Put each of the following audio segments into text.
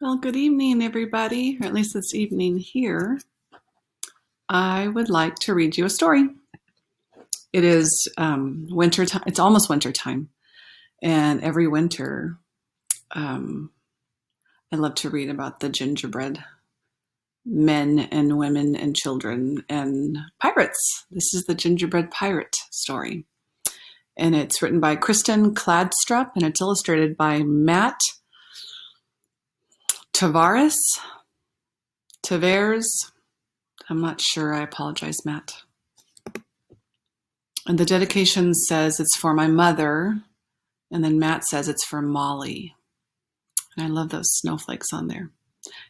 Well, good evening, everybody, or at least it's evening here. I would like to read you a story. It is winter time. It's almost winter time, and every winter, I love to read about the gingerbread men and women and children and pirates. This is the gingerbread pirate story, and it's written by Kristin Kladstrup, and it's illustrated by Matt Tavares. I'm not sure. I apologize, Matt. And the dedication says it's for my mother. And then Matt says it's for Molly. And I love those snowflakes on there.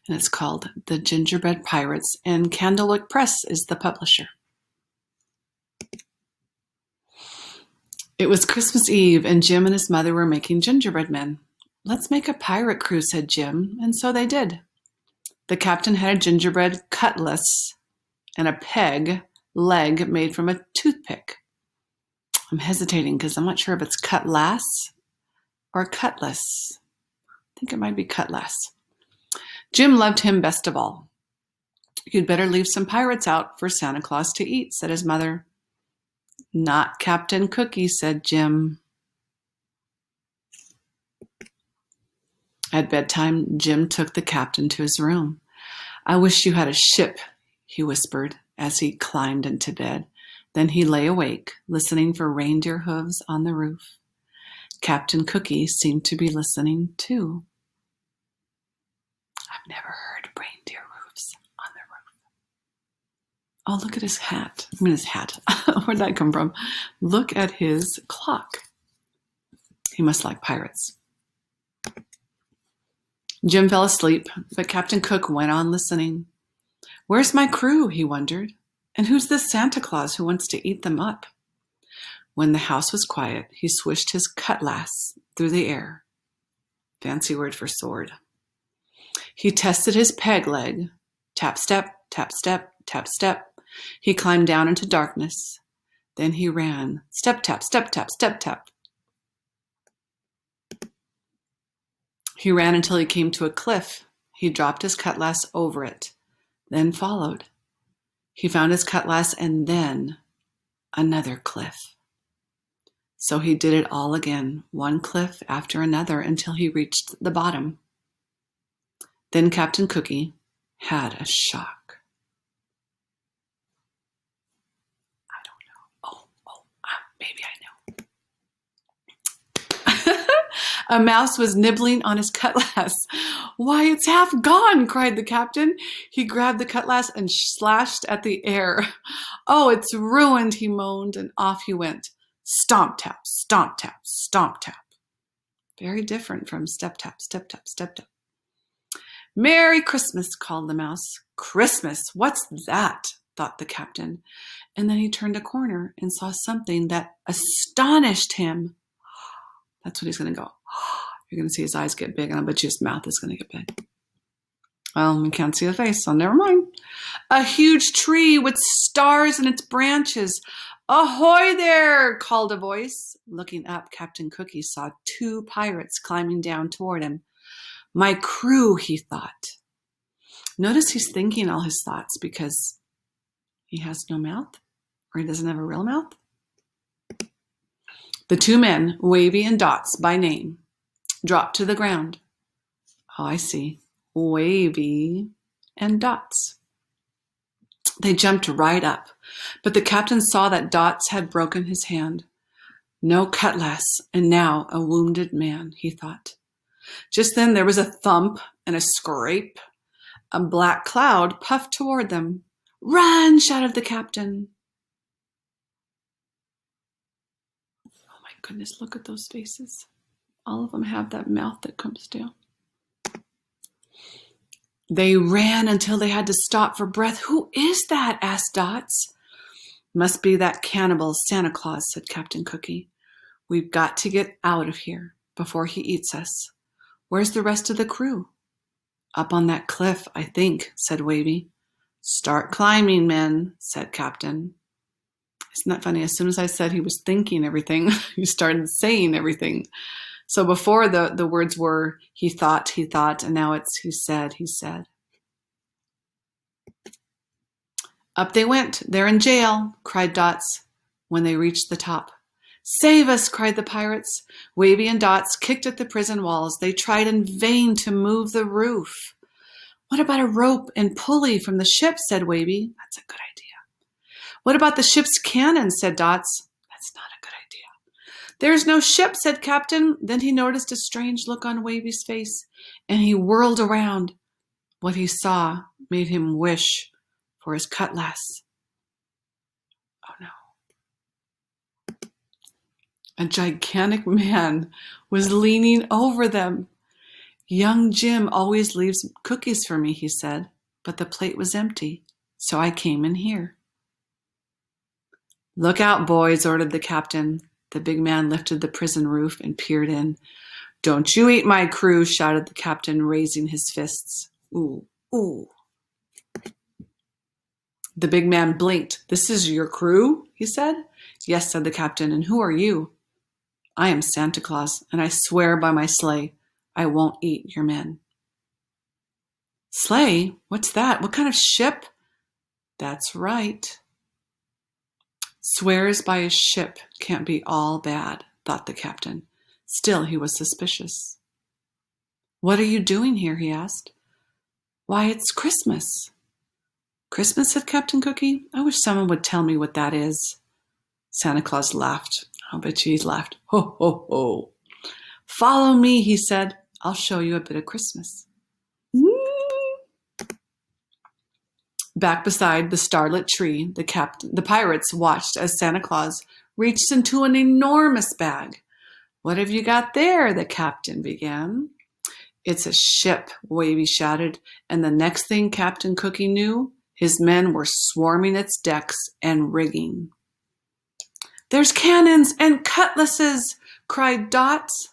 And it's called The Gingerbread Pirates. And Candlewick Press is the publisher. It was Christmas Eve, and Jim and his mother were making gingerbread men. "Let's make a pirate crew," said Jim. And so they did. The captain had a gingerbread cutlass and a peg leg made from a toothpick. I'm hesitating because I'm not sure if it's cutlass or cutlass. I think it might be cutlass. Jim loved him best of all. "You'd better leave some pirates out for Santa Claus to eat," said his mother. "Not Captain Cookie," said Jim. At bedtime, Jim took the captain to his room. "I wish you had a ship," he whispered as he climbed into bed. Then he lay awake, listening for reindeer hooves on the roof. Captain Cookie seemed to be listening too. I've never heard reindeer hooves on the roof. Oh, look at his hat. His hat. Where'd that come from? Look at his clock. He must like pirates. Jim fell asleep, but Captain Cook went on listening. "Where's my crew?" he wondered. "And who's this Santa Claus who wants to eat them up?" When the house was quiet, he swished his cutlass through the air. Fancy word for sword. He tested his peg leg. Tap, step, tap, step, tap, step. He climbed down into darkness. Then he ran. Step, tap, step, tap, step, tap. He ran until he came to a cliff. He dropped his cutlass over it, then followed. He found his cutlass and then another cliff. So he did it all again, one cliff after another, until he reached the bottom. Then Captain Cookie had a shock. I don't know. Maybe I know. A mouse was nibbling on his cutlass. "Why, it's half gone," cried the captain. He grabbed the cutlass and slashed at the air. "Oh, it's ruined," he moaned, and off he went. Stomp tap, stomp tap, stomp tap. Very different from step tap, step tap, step tap. "Merry Christmas," called the mouse. "Christmas? What's that?" thought the captain. And then he turned a corner and saw something that astonished him. That's what he's going to go. You're going to see his eyes get big, and I bet you his mouth is going to get big. Well, we can't see the face, so never mind. A huge tree with stars in its branches. "Ahoy there!" called a voice. Looking up, Captain Cookie saw two pirates climbing down toward him. "My crew," he thought. Notice he's thinking all his thoughts because he has no mouth, or he doesn't have a real mouth. The two men, Wavy and Dots by name, dropped to the ground. Oh, I see. Wavy and Dots. They jumped right up, but the captain saw that Dots had broken his hand. No cutlass, and now a wounded man, he thought. Just then there was a thump and a scrape. A black cloud puffed toward them. "Run!" shouted the captain. Oh my goodness, look at those faces. All of them have that mouth that comes down. They ran until they had to stop for breath. "Who is that?" asked Dots. "Must be that cannibal Santa Claus," said Captain Cookie. "We've got to get out of here before he eats us. Where's the rest of the crew?" "Up on that cliff, I think," said Wavy. "Start climbing, men," said Captain. Isn't that funny? As soon as I said he was thinking everything, he started saying everything. So before the words were he thought, and now it's he said, he said. Up they went. They're in jail, cried Dots when they reached the top. Save us, cried the pirates. Wavy and Dots kicked at the prison walls. They tried in vain to move the roof. What about a rope and pulley from the ship, said Wavy. That's a good idea. What about the ship's cannon, said Dots. That's not a good idea. There's no ship, said Captain. Then he noticed a strange look on Wavy's face, and he whirled around. What he saw made him wish for his cutlass. Oh no. A gigantic man was leaning over them. Young Jim always leaves cookies for me, he said, but the plate was empty, so I came in here. Look out, boys, ordered the captain. The big man lifted the prison roof and peered in. Don't you eat my crew, shouted the captain, raising his fists. Ooh, ooh. The big man blinked. This is your crew, he said. Yes, said the captain, and who are you? I am Santa Claus, and I swear by my sleigh, I won't eat your men. Sleigh? What's that? What kind of ship? That's right. Swears by his ship can't be all bad, thought the captain. Still, he was suspicious. What are you doing here? He asked. Why, it's Christmas. Christmas, said Captain Cookie. I wish someone would tell me what that is. Santa Claus laughed. I'll bet you he's laughed. Ho, ho, ho. Follow me, he said. I'll show you a bit of Christmas. Back beside the starlit tree, the pirates watched as Santa Claus reached into an enormous bag. What have you got there? The captain began. It's a ship, Wavy shouted, and the next thing Captain Cookie knew, his men were swarming its decks and rigging. There's cannons and cutlasses, cried Dots.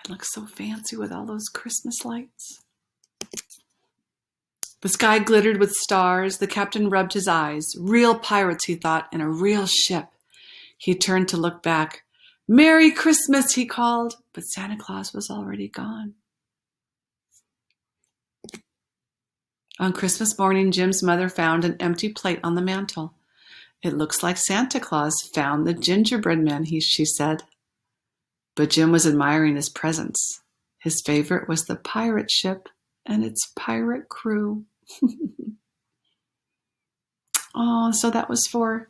It looks so fancy with all those Christmas lights. The sky glittered with stars. The captain rubbed his eyes. Real pirates, he thought, and a real ship. He turned to look back. Merry Christmas, he called, but Santa Claus was already gone. On Christmas morning, Jim's mother found an empty plate on the mantel. It looks like Santa Claus found the gingerbread man, she said. But Jim was admiring his presents. His favorite was the pirate ship and its pirate crew. Oh, so that was for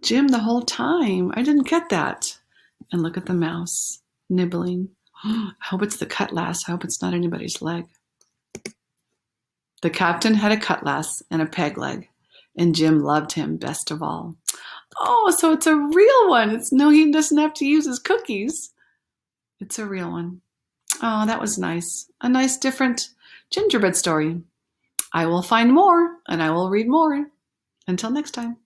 Jim the whole time. I didn't get that. And look at the mouse nibbling. I hope it's the cutlass. I hope it's not anybody's leg. The captain had a cutlass and a peg leg, and Jim loved him best of all. Oh, so it's a real one. He doesn't have to use his cookies. It's a real one. Oh, that was nice. A nice, different gingerbread story. I will find more, and I will read more. Until next time.